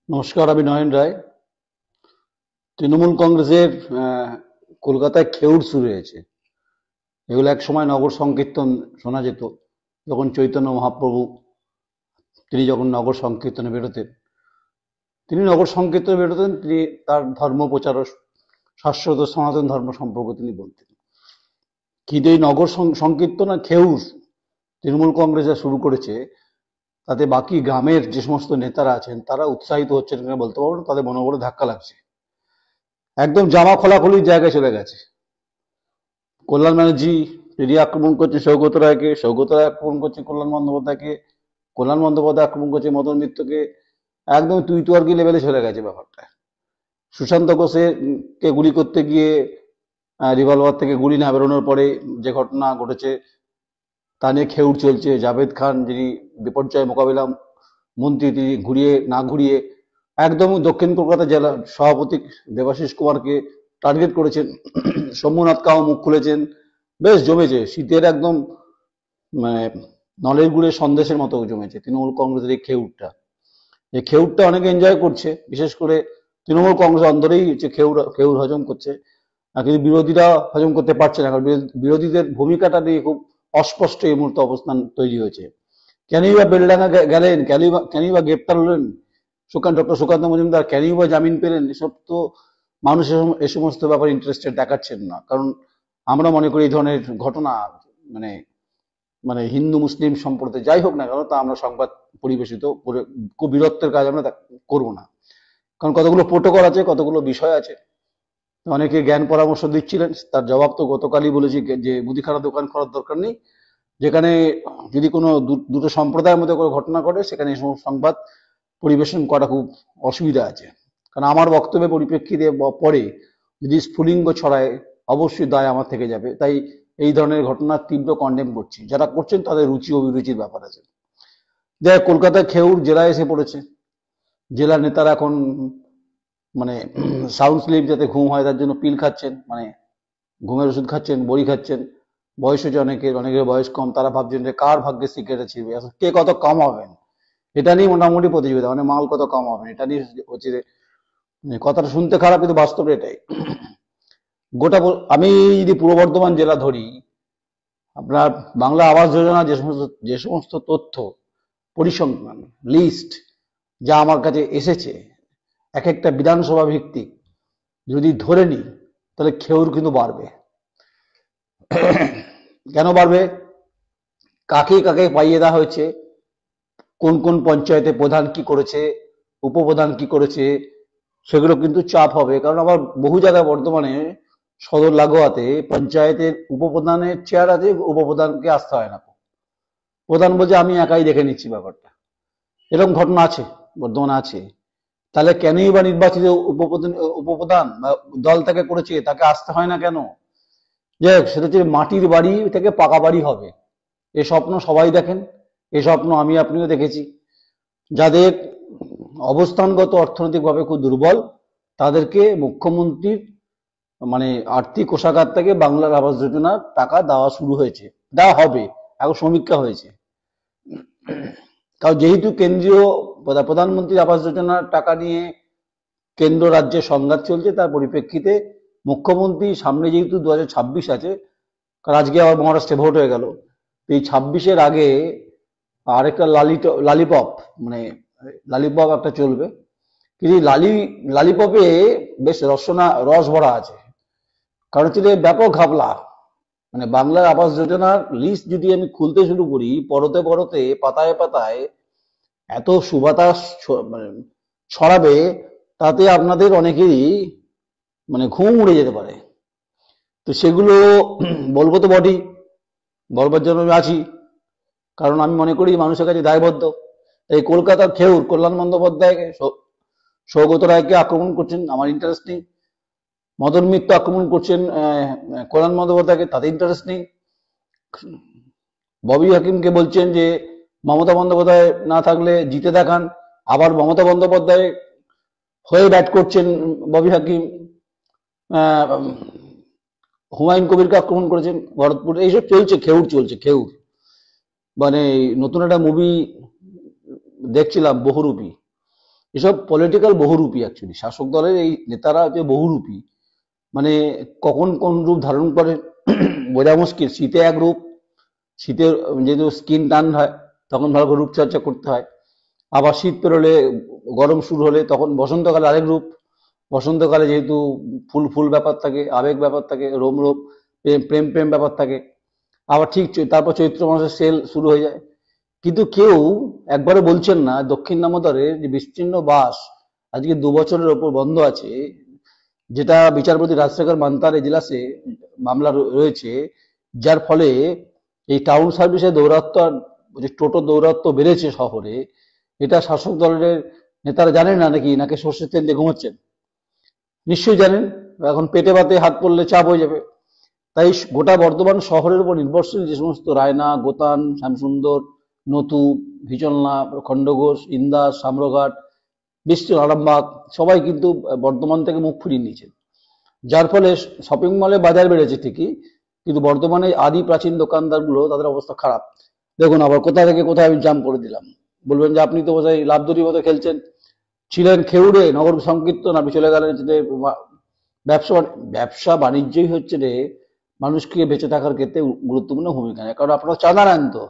নমস্কার, আমি নয়ন রায়। তৃণমূল কংগ্রেসের কলকাতায় খেউড় শুরু হয়েছে। এগুলো এক সময় নগর সংকীর্তন শোনা যেত, যখন চৈতন্য মহাপ্রভু তিনি যখন নগর সংকীর্তনে বেরোতেন। তিনি তার ধর্ম প্রচার ও শাশ্বত সনাতন ধর্ম সম্পর্কে তিনি বলতেন। কিন্তু এই নগর সংকীর্তন আর খেউড় তৃণমূল কংগ্রেস যা শুরু করেছে, তাতে বাকি গ্রামের যে সমস্ত নেতারা আছেন তারা উৎসাহিত হচ্ছেন কিনা বলতে পারবো না, তাদের মনে মনে ধাক্কা লাগছে। একদম জামা খোলাখুলির জায়গায় চলে গেছে। কল্যাণ ব্যানার্জি তিনি আক্রমণ করছে সৌগত রায়কে, সৌগত রায় আক্রমণ করছে কল্যাণ বন্দ্যোপাধ্যায়কে, কল্যাণ বন্দ্যোপাধ্যায় আক্রমণ করছে মদন মিত্রকে। একদম তুই তুয়ার্কি লেভেলে চলে গেছে ব্যাপারটা। সুশান্ত ঘোষের কে গুলি করতে গিয়ে রিভলভার থেকে গুলি না বেরোনোর পরে যে ঘটনা ঘটেছে, তা নিয়ে খেউড় চলছে। জাভেদ খান যিনি বিপর্যয় মোকাবিলা মন্ত্রী, তিনি না ঘুরিয়ে একদম দক্ষিণ কলকাতা জেলা সভাপতি দেবাশিস কুমারকে টার্গেট করেছেন। শম্ভুনাথ কাও মুখ খুলেছেন। বেশ জমেছে, শীতের একদম মানে নলের গুড়ে সন্দেশের মতো জমেছে তৃণমূল কংগ্রেসের এই খেউরটা অনেকে এনজয় করছে, বিশেষ করে তৃণমূল কংগ্রেস অন্দরেই হচ্ছে খেউর হজম করছে। কিন্তু বিরোধীরা হজম করতে পারছে না, কারণ বিরোধীদের ভূমিকাটা নিয়ে খুব অস্পষ্ট এই মুহূর্তে অবস্থান তৈরি হয়েছে। কেনই বা বেলডাঙ্গা গেলেন, কেনই বা গ্রেপ্তার হলেন ডক্টর সুকান্ত মজুমদার, কেনই বা জামিন পেলেন, এসব তো মানুষ এ সমস্ত ব্যাপারে ইন্টারেস্টেড দেখাচ্ছেন না। কারণ আমরা মনে করি এই ধরনের ঘটনা মানে মানে হিন্দু মুসলিম সম্পর্কে যাই হোক না কেন, তা আমরা সংবাদ পরিবেশিত করে খুব বীরত্বের কাজ আমরা করবো না। কারণ কতগুলো প্রোটোকল আছে, কতগুলো বিষয় আছে। অনেকে জ্ঞান পরামর্শ দিচ্ছিলেন, তার জবাব তো গতকালই বলেছি যে মুদিখানা দোকান করার দরকার নেই। যেখানে যদি কোনো দুটো সম্প্রদায়ের মধ্যে কোনো ঘটনা ঘটে, সেখানে এই সমস্ত সংবাদ পরিবেশন করা খুব অসুবিধা আছে। কারণ আমার বক্তব্যের পরিপ্রেক্ষিতে পরে যদি স্ফুলিঙ্গ ছড়ায়, অবশ্যই দায় আমার থেকে যাবে। তাই এই ধরনের ঘটনার তীব্র কন্ডেম করছি। যারা করছেন তাদের রুচি অভিরুচির ব্যাপার আছে। যাই, কলকাতায় খেউড় জেলায় এসে পড়েছে। জেলার নেতারা এখন মানে সাউন্ড স্লিপ যাতে ঘুম হয় তার জন্য পিল খাচ্ছেন, মানে ঘুমের ওষুধ খাচ্ছেন, বড়ি খাচ্ছেন। বয়স হচ্ছে অনেকের বয়স কম, তারা ভাবছেন যে কার ভাগ্যে সিগারেট ছিড়বে, কে কত কম হবেন এটা নিয়ে মোটামুটি প্রতিযোগিতা, মানে মাল কত কম হবেন এটা নিয়ে হচ্ছে। কথাটা শুনতে খারাপ, কিন্তু বাস্তবে এটাই। আমি যদি পূর্ব বর্ধমান জেলা ধরি, আপনার বাংলা আবাস যোজনা যে সমস্ত তথ্য পরিসংখ্যান লিস্ট যা আমার কাছে এসেছে, এক একটা বিধানসভা ভিত্তিক যদি ধরে নিই, তাহলে খেউর কিন্তু বাড়বে। কেন বাড়বে? কাকে কাকে পাইয়ে দেওয়া হয়েছে, কোন কোন পঞ্চায়েতে প্রধান কি করেছে, উপপ্রধান কি করেছে, সেগুলো কিন্তু চাপ হবে। কারণ আবার বহু জায়গায় বর্তমানে সদর লাগোয়াতে পঞ্চায়েতের উপপ্রধানের চেয়ার আছে, উপপ্রধানকে আসতে হয় না। প্রধান বলছে আমি একাই দেখে নিচ্ছি ব্যাপারটা। এরকম ঘটনা আছে, বর্তমানে আছে। তাহলে কেনই বা নির্বাচিত উপপ্রধান বা দল তাকে করেছে, তাকে আসতে হয় না কেন? যাই হোক, সেটা হচ্ছে মাটির বাড়ি থেকে পাকা বাড়ি হবে, এ স্বপ্ন সবাই দেখেন। এ স্বপ্ন আমি আপনিও দেখেছি। যাদের অবস্থানগত অর্থনৈতিকভাবে খুব দুর্বল, তাদেরকে মুখ্যমন্ত্রীর মানে আর্থিক কোষাগার থেকে বাংলার আবাস যোজনার টাকা দেওয়া শুরু হয়েছে, দেওয়া হবে, এখন সমীক্ষা হয়েছে। কারণ যেহেতু কেন্দ্রীয় প্রধানমন্ত্রী আবাস যোজনার টাকা নিয়ে কেন্দ্র রাজ্যের সংঘাত চলছে, তার পরিপ্রেক্ষিতে মুখ্যমন্ত্রী সামনে যেহেতু 2026 আছে, কারণ আজকে আবার মহারাষ্ট্রে ভোট হয়ে গেল, এই 26-এর আগে আরেকটা লালিপপ মানে লালিপপ একটা চলবে। কিন্তু লালিপপে বেশ রস ভরা আছে। কারণ হচ্ছে ব্যাপক ঘাপলা। মানে বাংলার আবাস যোজনার লিস্ট যদি আমি খুলতে শুরু করি, পরতে পরতে পাতায় পাতায় এত সুবাতাস মানে ছড়াবে, তাতে আপনাদের অনেকেরই মানে ঘুম উড়ে যেতে পারে। তো সেগুলো বলবো তো বটেই, বলবার জন্য আমি আছি। কারণ আমি মনে করি মানুষের কাছে দায়বদ্ধ। এই কলকাতার খেউর কল্যাণ বন্দ্যোপাধ্যায়কে, সৌগত রায়কে আক্রমণ করছেন, আমার ইন্টারেস্ট নেই। মদন মিত্র আক্রমণ করছেন কল্যাণ বন্দ্যোপাধ্যায়কে, তাতে ইন্টারেস্ট নেই। ববি হাকিমকে বলছেন যে মমতা বন্দ্যোপাধ্যায় না থাকলে জিতে দেখান, আবার মমতা বন্দ্যোপাধ্যায় হয়ে ব্যাট করছেন ববি হাকিম। হুমায়ুন কবিরকে আক্রমণ করেছেন ভরতপুর। এইসব চলছে, খেউর। মানে নতুন একটা মুভি দেখছিলাম, বহুরূপী। এসব পলিটিক্যাল বহুরূপী। অ্যাকচুয়ালি শাসক দলের এই নেতারা যে বহুরূপী, মানে কখন কোন রূপ ধারণ করে বোঝা মুশকিল। শীতে এক রূপ, শীতের যেহেতু স্কিন টান হয় তখন ভালো করে রূপচর্চা করতে হয়। আবার শীত পেরোলে, গরম শুরু হলে তখন বসন্তকালে আরেক রূপ। বসন্তকালে যেহেতু ফুল ফুল ব্যাপার থাকে, আবেগ ব্যাপার থাকে, রোম রোম প্রেম প্রেম প্রেম ব্যাপার থাকে। আবার ঠিক তারপর চৈত্র মাসে সেল শুরু হয়ে যায়। কিন্তু কেউ একবারে বলছেন না দক্ষিণ দামোদরের যে বিস্তীর্ণ বাস আজকে 2 বছরের ওপর বন্ধ আছে, যেটা বিচারপতি রাজশেখর মান্তার এজলাসে মামলা রয়েছে, যার ফলে এই টাউন সার্ভিসে দৌরাত্ম আর যে টোটো দৌরাত্ম বেড়েছে শহরে, এটা শাসক দলের নেতারা জানেন না নাকি, নাকি সর্ষের তেল দিয়ে ঘুমাচ্ছেন? নিশ্চয়ই জানেন। এখন পেটে ভাতে হাত পড়লে চাপ হয়ে যাবে। তাই গোটা বর্ধমান শহরের উপর নির্ভরশীল যে সমস্ত রায়না, গোতান, শ্যামসুন্দর, নতু, ভিচলনা, খণ্ডঘোষ, ইন্দাস, সাম্রঘাট, বিস্তীর্ণ আরামবাগ, সবাই কিন্তু বর্ধমান থেকে মুখ ফিরিয়ে নিয়েছেন। যার ফলে শপিং মলে বাজার বেড়েছে ঠিকই, কিন্তু বর্ধমানে আদি প্রাচীন দোকানদারগুলো তাদের অবস্থা খারাপ। দেখুন আবার কোথা থেকে কোথায় আমি জাম করে দিলাম। বলবেন যে আপনি তো বোধহয় লাভদুরির মতো খেলছেন। ছিলেন খেউড়ে, নগর সংকীর্তন, আপনি চলে গেলেন যে ব্যবসা। ব্যবসা বাণিজ্যই হচ্ছে রে মানুষকে বেঁচে থাকার ক্ষেত্রে গুরুত্বপূর্ণ ভূমিকা নেয়। কারণ আপনারা চাঁদা নেন তো,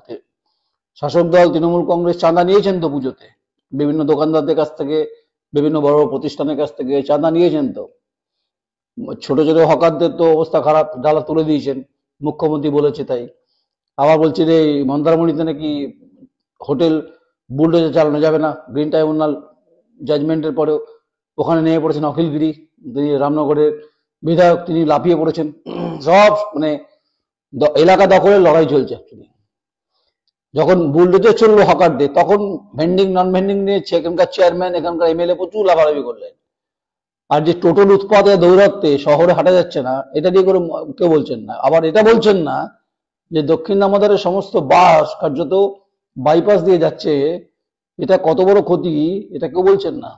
শাসক দল তৃণমূল কংগ্রেস চাঁদা নিয়েছেন তো পুজোতে, বিভিন্ন দোকানদারদের কাছ থেকে, বিভিন্ন বড় বড় প্রতিষ্ঠানের কাছ থেকে চাঁদা নিয়েছেন তো। ছোট ছোট হকারদের তো অবস্থা খারাপ, ডালা তুলে দিয়েছেন, মুখ্যমন্ত্রী বলেছে তাই। আবার বলছে যে মন্দারমণিতে নাকি হোটেল বুলডোজার চালানো যাবে না, গ্রিন ট্রাইব্যুনাল জাজমেন্টের পরেও ওখানে নেমে পড়েছেন অখিলগিরি, তিনি রামনগরের বিধায়ক, তিনি লাফিয়ে পড়েছেন। সব মানে এলাকা দখলের লড়াই চলছে। যখন বুলডোজার চললো হকারদের, তখন ভেন্ডিং নন ভেন্ডিং নিয়ে এখানকার চেয়ারম্যান, এখানকার এমএলএ প্রচুর লাফালাফি করলেন। আর যে টোটাল উৎপাদে দৌরাত্মে শহরে হাঁটা যাচ্ছে না, এটা নিয়ে করে কেউ বলছেন না। আবার এটা বলছেন না যে দক্ষিণ দামোদরের সমস্ত বাস কার্যত বাইপাস দিয়ে যাচ্ছে, এটা কত বড় ক্ষতি, এটা কেউ বলছেন না।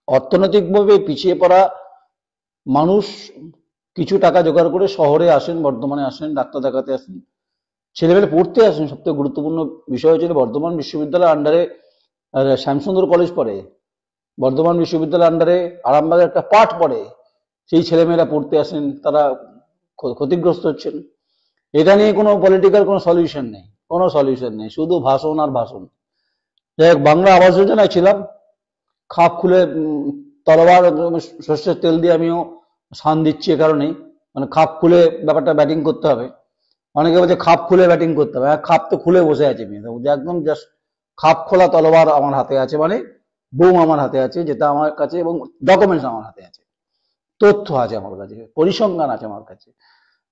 অর্থনৈতিকভাবে পিছিয়ে পড়া মানুষ কিছু টাকা জোগাড় করে শহরে আসেন, বর্ধমানে আসেন, ডাক্তার দেখাতে আসেন, ছেলেমেয়ে পড়তে আসেন। সবথেকে গুরুত্বপূর্ণ বিষয় হচ্ছে বর্ধমান বিশ্ববিদ্যালয়ের আন্ডারে শ্যামসুন্দর কলেজ পড়ে, বর্ধমান বিশ্ববিদ্যালয়ের আন্ডারে আরামবাগের একটা পাঠ পড়ে। সেই ছেলেমেয়েরা পড়তে আসেন, তারা ক্ষতিগ্রস্ত হচ্ছেন। এটা নিয়ে কোনো পলিটিক্যাল কোনো সলিউশন নেই, কোনো সলিউশন নেই, শুধু ভাষণ আর ভাষণ। যাই হোক, বাংলা আবাস যোজনায় ছিলাম, খাপ খুলে তলোয়ার সর্ষের তেল দিয়ে আমিও শান দিচ্ছি এ কারণেই, মানে খাপ খুলে ব্যাপারটা ব্যাটিং করতে হবে। অনেকে বলছে খাপ খুলে ব্যাটিং করতে হবে, খাপ তো খুলে বসে আছে, একদম জাস্ট খাপ খোলা তলোয়ার আমার হাতে আছে, মানে বুম আমার হাতে আছে, যেটা আমার কাছে, এবং ডকুমেন্টস আমার হাতে আছে, তথ্য আছে আমার কাছে, পরিসংখ্যান আছে আমার কাছে,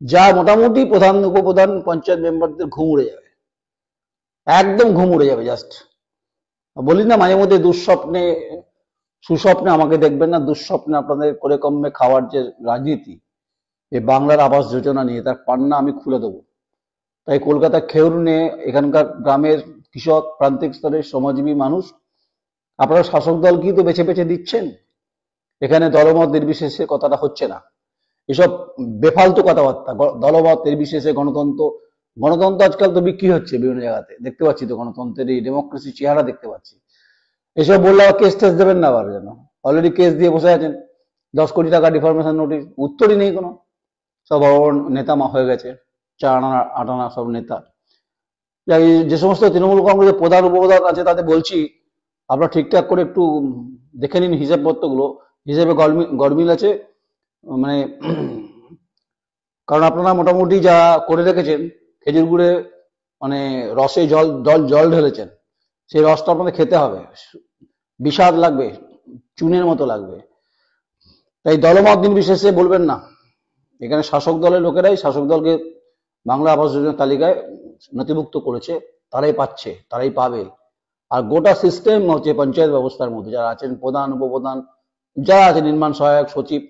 যা মোটামুটি প্রধান উপপ্রধান পঞ্চায়েত মেম্বারদের ঘুম উড়ে যাবে, একদম ঘুম উড়ে যাবে। জাস্ট বলি না মাঝে মধ্যে দুঃস্বপ্নে, সুস্বপ্নে আমাকে দেখবেন না, দুঃস্বপ্নে আপনাদের করে কমে খাওয়ার যে রাজনীতি, এই বাংলার আবাস যোজনা নিয়ে তার পান্না আমি খুলে দেবো। তাই কলকাতা খেউর নিয়ে এখানকার গ্রামের কৃষক, প্রান্তিক স্তরের শ্রমজীবী মানুষ, আপনারা শাসক দল কি তো বেছে বেছে দিচ্ছেন, এখানে দলমত নির্বিশেষে কথাটা হচ্ছে না। এসব বেফালতু কথাবার্তা, দলমত নির্বিশেষে গণতন্ত্র, গণতন্ত্র আজকাল তো বিক্রি হচ্ছে বিভিন্ন জায়গাতে, দেখতে পাচ্ছি তো গণতন্ত্রের এই ডেমোক্রেসি চেহারা দেখতে পাচ্ছি। এসব বললে আবার কেস টেস দেবেন না আবার, যেন অলরেডি কেস দিয়ে বসে আছেন, 10 কোটি টাকা ডিফরমেশন নোটিশ, উত্তরই নেই কোনো। সব বড় বড় নেতা হয়ে গেছে, 4 আনা 8 আনা সব নেতা। যে সমস্ত তৃণমূল কংগ্রেসের প্রধান উপপ্রধান আছে তাদের বলছি, আপনারা ঠিকঠাক করে একটু দেখে নিন হিসাবপত্রগুলো, হিসেবে গরমিল আছে, মানে কারণ আপনারা মোটামুটি যা করে রেখেছেন, খেজুর গুড়ে মানে রসে জল জল জল ঢেলেছেন, সেই রসটা আপনাদের খেতে হবে, বিষাদ লাগবে, চুনের মতো লাগবে। তাই দলমত নির্বিশেষে বলবেন না, এখানে শাসক দলের লোকেরাই শাসক দলকে বাংলা আবাস যোজনার তালিকায় নথিভুক্ত করেছে, তারাই পাচ্ছে, তারাই পাবে। আর গোটা সিস্টেম হচ্ছে পঞ্চায়েত ব্যবস্থার মধ্যে যারা আছেন, প্রধান উপপ্রধান যারা আছে, নির্মাণ সহায়ক, সচিব,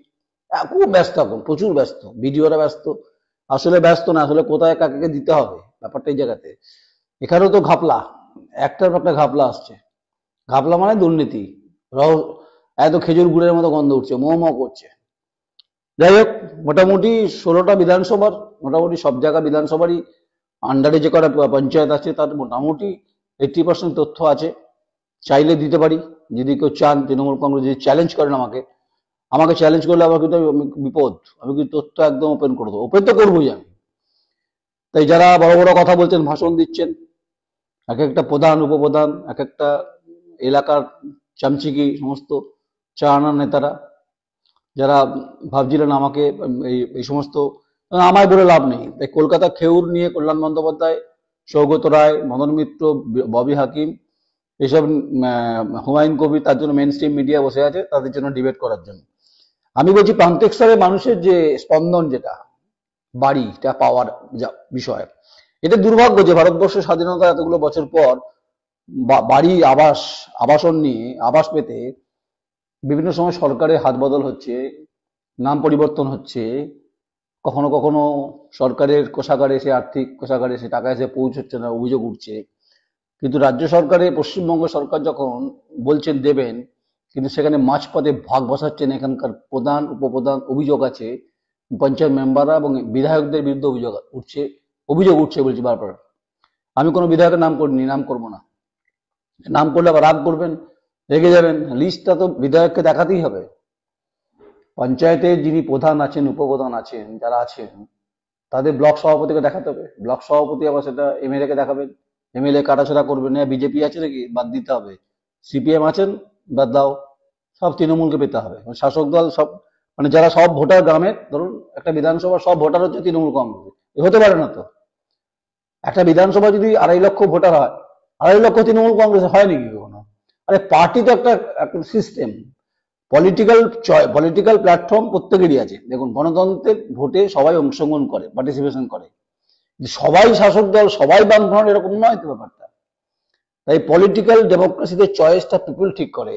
খুব ব্যস্ত, এখন প্রচুর ব্যস্ত, বিডিওরা ব্যস্ত, আসলে ব্যস্ত না, আসলে কোথায় কাকে দিতে হবে ব্যাপারটা এই জায়গাতে। এখানেও তো ঘাপলা, একটার পর একটা ঘাপলা আসছে। ঘাপলা মানে দুর্নীতি, এত খেজুর গুড়ের মতো গন্ধ উঠছে, মোমো করছে। যাই হোক, মোটামুটি 16টা বিধানসভার, মোটামুটি সব জায়গা বিধানসভারই আন্ডারে যে কটা পঞ্চায়েত আছে তার মোটামুটি 80% তথ্য আছে। চাইলে দিতে পারি, যদি কেউ চান। তৃণমূল কংগ্রেস যদি চ্যালেঞ্জ করেন আমাকে, চ্যালেঞ্জ করলে আবার কিন্তু বিপদ। আমি কিন্তু তথ্য একদম ওপেন করে দেবো, ওপেন তো করবোই আমি। তাই যারা বড় বড় কথা বলছেন, ভাষণ দিচ্ছেন, এক একটা প্রধান উপপ্রধান, এক একটা এলাকার চামচিকি সমস্ত চা আনার নেতারা, যারা ভাবছিলেন আমাকে এই সমস্ত, আমায় বলে লাভ নেই। তাই কলকাতা খেউর নিয়ে কল্যাণ বন্দ্যোপাধ্যায়, সৌগত রায়, মদন মিত্র, ববি হাকিম, এইসব হুমায়ুন কবির, তার জন্য মেন স্ট্রিম মিডিয়া বসে আছে তাদের জন্য ডিবেট করার জন্য। আমি বলছি প্রান্তিক স্তরে মানুষের যে স্পন্দন, যেটা বাড়িটা পাওয়ার বিষয়, এটা দুর্ভাগ্য যে ভারতবর্ষের স্বাধীনতা এতগুলো বছর পর বাড়ি, আবাসন নিয়ে, আবাস পেতে বিভিন্ন সময় সরকারের হাত বদল হচ্ছে, নাম পরিবর্তন হচ্ছে, কখনো কখনো সরকারের কোষাগারে এসে, আর্থিক কোষাগারে এসে টাকা এসে পৌঁছচ্ছে না, অভিযোগ উঠছে। কিন্তু রাজ্য সরকারে, পশ্চিমবঙ্গ সরকার যখন বলছেন দেবেন, কিন্তু সেখানে মাঝপথে ভাগ বসাচ্ছেন এখানকার প্রধান উপপ্রধান। অভিযোগ আছে পঞ্চায়েত মেম্বাররা এবং বিধায়কদের বিরুদ্ধে অভিযোগ উঠছে বলছি বারবার। আমি কোনো বিধায়কের নাম করিনি, নাম করবো না। নাম করলে আবার রাগ করবেন, রেগে যাবেন। লিস্টটা তো বিধায়ককে দেখাতেই হবে। পঞ্চায়েতে যিনি প্রধান আছেন, উপপ্রধান আছেন, যারা আছেন, তাদের ব্লক সভাপতিকে দেখাতে হবে। ব্লক সভাপতি আবার সেটা এমএলএ কে দেখাবেন। এমএলএ কাটাছাড়া করবেন না। বিজেপি আছে নাকি, বাদ দিতে হবে। সিপিএম আছেন, বাদ দাও। সব তৃণমূলকে পেতে হবে। শাসক দল সব, যারা সব ভোটার গ্রামের, ধরুন একটা বিধানসভার সব ভোটার হচ্ছে তৃণমূল কংগ্রেস, হতে পারে না তো। একটা বিধানসভা যদি 2.5 লক্ষ ভোটার হয়, 2.5 লক্ষ তৃণমূল কংগ্রেস হয় নাকি কখনো? আরে পার্টি তো একটা সিস্টেম, পলিটিক্যাল প্ল্যাটফর্ম প্রত্যেকেরই আছে। দেখুন, গণতন্ত্রের ভোটে সবাই অংশগ্রহণ করে, পার্টিসিপেশন করে। সবাই শাসক দল, সবাই বামফ্রন্ট, এরকম নয় তো ব্যাপারটা। তাই পলিটিক্যাল ডেমোক্রেসিতে চয়েসটা পিপুল ঠিক করে।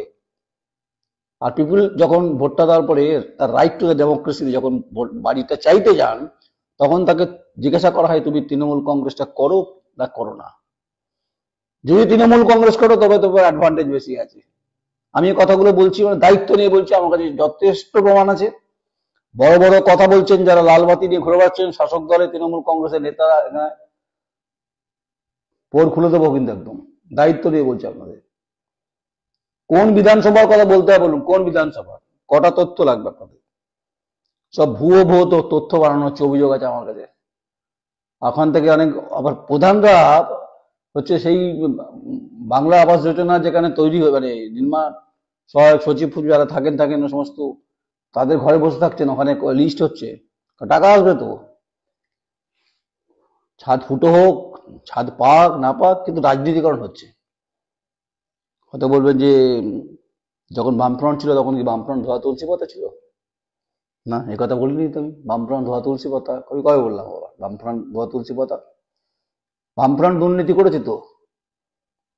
আর পিপুল যখন ভোটটা দেওয়ার পরে তার রাইট টু দ্য ডেমোক্রেসি, যখন বাড়িটা চাইতে যান, তখন তাকে জিজ্ঞাসা করা হয় তুমি তৃণমূল কংগ্রেসটা করো না করো না। যদি তৃণমূল কংগ্রেস করো তবে তোমার অ্যাডভান্টেজ বেশি আছে। আমি এই কথাগুলো বলছি, দায়িত্ব নিয়ে বলছি। আমার কাছে যথেষ্ট প্রমাণ আছে। বড় বড় কথা বলছেন যারা, লালবাতি নিয়ে ঘুরে বেড়াচ্ছেন, শাসক দলে তৃণমূল কংগ্রেসের নেতারা, পোর খুলে দেবো কিন্তু একদম দায়িত্ব দিয়ে বলছি আপনাদের। কোন বিধানসভার কথা বলতে হয় বলুন, কোন বিধানসভা? কটা তথ্য লাগবে আপনাদের? সব ভুয়ো তথ্য বানানো হচ্ছে, অভিযোগ আছে আমার কাছে। ওখান থেকে অনেক আবার প্রধানরা হচ্ছে সেই বাংলা আবাস যোজনা যেখানে তৈরি হয়, নির্মাণ সহায়ক সচিব যারা থাকেন সমস্ত, তাদের ঘরে বসে থাকছেন, ওখানে লিস্ট হচ্ছে, টাকা আসবে তো। ছাদ ফুটো হোক, ছাদ পাক না পাক, কিন্তু রাজনীতিকরণ হচ্ছে। হয়তো বলবেন যে যখন বামফ্রন্ট ছিল তখন কি বামফ্রন্ট ধোয়া তুলসী পাতা ছিল? না, এ কথা বলিনি তো আমি। বামফ্রন্ট ধোয়া তুলসী পাতা কবে বললাম? আবার বামফ্রন্ট ধোয়া তুলসী পাতা? বামফ্রন্ট দুর্নীতি করেছে তো।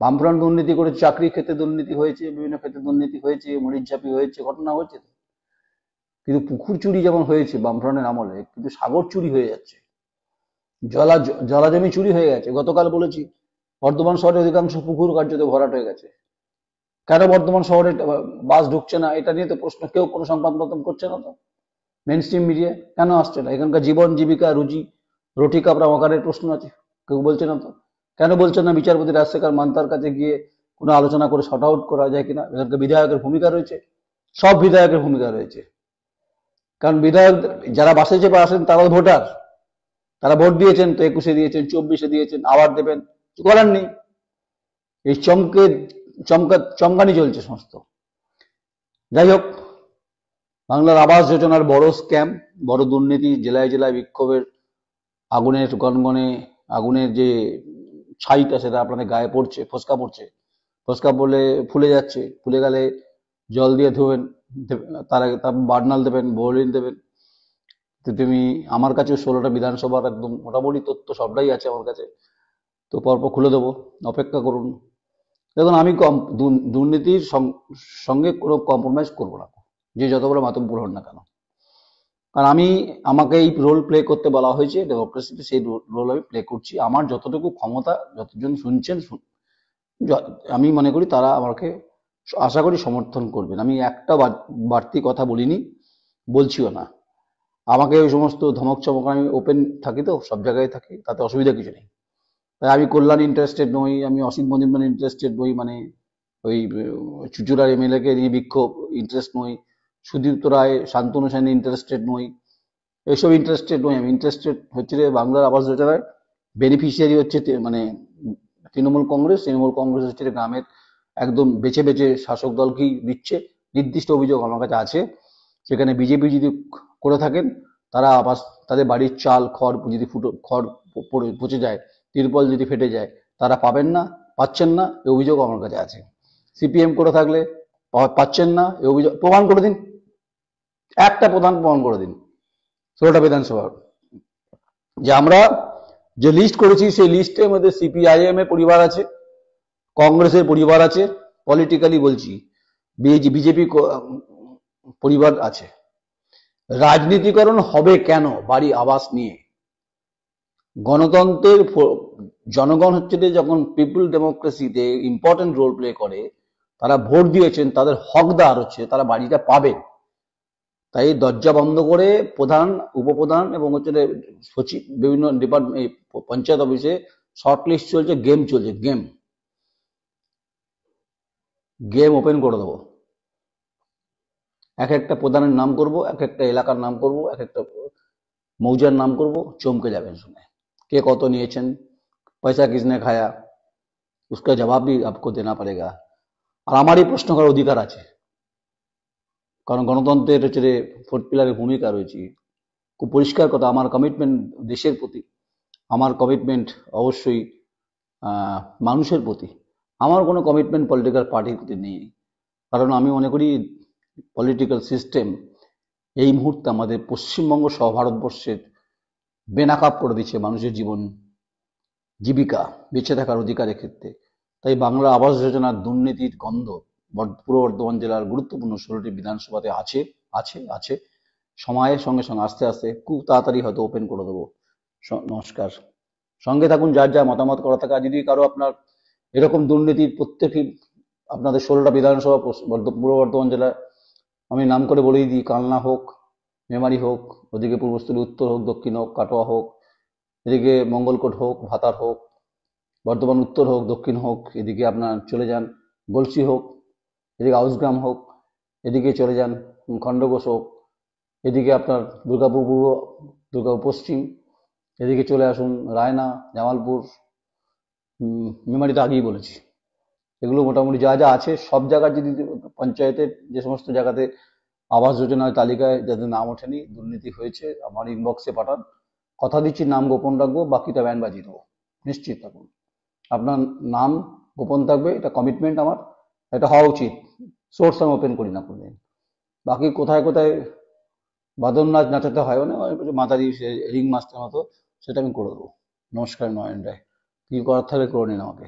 বামফ্রন্ট দুর্নীতি করেছে, চাকরির ক্ষেত্রে দুর্নীতি হয়েছে, বিভিন্ন ক্ষেত্রে দুর্নীতি হয়েছে, মরিচঝাপি হয়েছে, ঘটনা হয়েছে। কিন্তু পুকুর চুরি যেমন হয়েছে বামফ্রন্টের আমলে, কিন্তু সাগর চুরি হয়ে যাচ্ছে, জলাজমি চুরি হয়ে গেছে। গতকাল বলেছি, বর্ধমান শহরে অধিকাংশ পুকুর কার্যত ভরাট হয়ে গেছে। কেন বর্ধমান শহরে বাস ঢুকছে না, এটা নিয়ে তো প্রশ্ন। কেউ কোনো সংবাদ মাধ্যম করছে না তো। মেন স্ট্রিম মিডিয়া কেন আসছে না? এখানকার জীবন জীবিকা, রুটি কাপড়া মকানের প্রশ্ন আছে, কেউ বলছে না তো। কেন বলছেন না বিচারপতি রাজশেখর মান্তার কাছে গিয়ে কোনো আলোচনা করে শর্ট আউট করা যায় কিনা? এখানকার বিধায়কের ভূমিকা রয়েছে, সব বিধায়কের ভূমিকা রয়েছে। কারণ বিধায়ক যারা বাসে চেপে আসেন তারাও ভোটার, তারা ভোট দিয়েছেন তো, 21-এ দিয়েছেন, 24-এ দিয়েছেন, আবার দেবেন, কিছু করার নেই। এই চমকানি চলছে সমস্ত। যাই হোক, বাংলার আবাস যোজনার বড় স্ক্যাম, বড় দুর্নীতি, জেলায় জেলায় বিক্ষোভের আগুনের গনগনে, আগুনের যে ছাইটা সেটা আপনাদের গায়ে পড়ছে, ফোসকা পড়লে ফুলে যাচ্ছে, ফুলে গেলে জল দিয়ে ধুবেন, তার বার্নাল দেবেন, বোরলিন দেবেন। তো তুমি আমার কাছে 16টা বিধানসভার একদম মোটামুটি তথ্য সবটাই আছে আমার কাছে, তো পরপর খুলে দেবো, অপেক্ষা করুন। দেখুন, আমি দুর্নীতির সঙ্গে কোনো কম্প্রোমাইজ করবো না, যে যত বড় মাতব্বর হন না কেন। কারণ আমাকে এই রোল প্লে করতে বলা হয়েছে ডেমোক্রেসিতে, সেই রোল আমি প্লে করছি। আমার যতটুকু ক্ষমতা, যতজন শুনছেন, আমি মনে করি তারা আমাকে আশা করি সমর্থন করবেন। আমি একটা বাড়তি কথা বলিনি, বলছিও না। আমাকে ওই সমস্ত ধমক চমক, আমি ওপেন থাকি তো, সব জায়গায় থাকি, তাতে অসুবিধা কিছু নেই। তাই আমি কল্যাণ ইন্টারেস্টেড নই, আমি অসিত মজুমদার ইন্টারেস্টেড নই, ওই চুচুড়ার এমএলএ কে নিয়ে বিক্ষোভ, ইন্টারেস্ট নই। সুদীপ্ত রায়, শান্তনু সেন ইন্টারেস্টেড নই, এসব ইন্টারেস্টেড নই। আমি ইন্টারেস্টেড হচ্ছে যে বাংলার আবাস যোজনায় বেনিফিশিয়ারি হচ্ছে মানে তৃণমূল কংগ্রেস। তৃণমূল কংগ্রেস হচ্ছে গ্রামের একদম বেছে বেছে শাসক দলকেই দিচ্ছে। নির্দিষ্ট অভিযোগ আমার কাছে আছে, সেখানে বিজেপি যদি করে থাকেন, তারা আবাস, তাদের বাড়ির চাল খড় যদি খড় পচে যায়, তিরপল যদি ফেটে যায়, তারা পাবেন না, পাচ্ছেন না, এই অভিযোগ আমার কাছে আছে। সিপিএম করে থাকলে পাচ্ছেন না, এই অভিযোগ প্রমাণ করে দিন, একটা প্রমাণ করে দিন 16টা বিধানসভার। যে আমরা যে লিস্ট করেছি সেই লিস্টের মধ্যে সিপিআইএম এর পরিবার আছে, কংগ্রেসের পরিবার আছে, পলিটিক্যালি বলছি বিজেপি পরিবার আছে। রাজনীতিকরণ হবে কেন বাড়ি আবাস নিয়ে? গণতন্ত্রের জনগণ হচ্ছে যখন পিপল ডেমোক্রেসিতে ইম্পর্টেন্ট রোল প্লে করে, তারা ভোট দিয়েছেন, তাদের হকদার হচ্ছে তারা বাড়িটা পাবে। তাই দরজা বন্ধ করে প্রধান, উপপ্রধান এবং হচ্ছে সচিব, বিভিন্ন ডিপার্টমেন্ট, পঞ্চায়েত অফিসে শর্ট লিস্ট চলছে, গেম চলছে, গেম ওপেন করে দেবো। এক একটা প্রধানের নাম করব, এক একটা এলাকার নাম করব, এক একটা মৌজার নাম করব, চমকে যাবেন শুনে। কে কত নিয়েছেন, পয়সা কিসনে খায়া, उसका जवाब भी आपको देना पड़ेगा। আর আমারই প্রশ্ন করার অধিকার আছে, কারণ গণতন্ত্রের হচ্ছে ফোর্থ পিলারের ভূমিকা রয়েছে। খুব পরিষ্কার কথা, আমার কমিটমেন্ট দেশের প্রতি, আমার কমিটমেন্ট অবশ্যই মানুষের প্রতি। আমার কোনো কমিটমেন্ট পলিটিক্যাল পার্টির প্রতি নেই, কারণ আমি মনে করি পলিটিক্যাল সিস্টেম এই মুহূর্তে আমাদের পশ্চিমবঙ্গ সহ ভারতবর্ষের বেনাকাব করে দিচ্ছে মানুষের জীবন, জীবিকা, বেঁচে থাকার অধিকারের ক্ষেত্রে। তাই বাংলা আবাস যোজনার দুর্নীতির গন্ধ পূর্ব বর্ধমান জেলার গুরুত্বপূর্ণ 16টি বিধানসভাতে আছে আছে আছে সময়ের সঙ্গে সঙ্গে আস্তে আস্তে খুব তাড়াতাড়ি হয়তো ওপেন করে দেবো। নমস্কার, সঙ্গে থাকুন। যার যা মতামত করা থাকা, যদি কারো আপনার এরকম দুর্নীতির প্রত্যেকটি আপনাদের 16টা বিধানসভা পূর্ব বর্ধমান জেলায়, আমি নাম করে বলেই দিই, কালনা হোক, মেমারি হোক, ওদিকে পূর্বস্থলী উত্তর হোক, দক্ষিণ হোক, কাটোয়া হোক, এদিকে মঙ্গলকোট হোক, ভাতার হোক, বর্ধমান উত্তর হোক, দক্ষিণ হোক, এদিকে আপনার চলে যান গলসি হোক, এদিকে আউসগ্রাম হোক, এদিকে চলে যান খণ্ডঘোষ হোক, এদিকে আপনার দুর্গাপুর পূর্ব, দুর্গাপুর পশ্চিম, এদিকে চলে আসুন রায়না, জামালপুর, মেমারি তো আগেই বলেছি। এগুলো মোটামুটি যা যা আছে সব জায়গার, যদি পঞ্চায়েতের যে সমস্ত জায়গাতে আবাস যোজনার তালিকায় যাদের নাম ওঠেনি, দুর্নীতি হয়েছে, আমার ইনবক্সে পাঠান। কথা দিচ্ছি নাম গোপন রাখবো, বাকিটা ব্যান বাজিয়ে দেবো, নিশ্চিত থাকুন। আপনার নাম গোপন থাকবে, এটা কমিটমেন্ট আমার, এটা হওয়া উচিত। সোর্স আমি ওপেন করি না কোনোদিন। বাকি কোথায় কোথায় বাদন নাচ নাচাতে হয়, মানে মাতারি রিং মাস্টার মতো, সেটা আমি করে দেবো। নমস্কার, নয়ন রায়। কি করার থাকলে করে নিন আমাকে।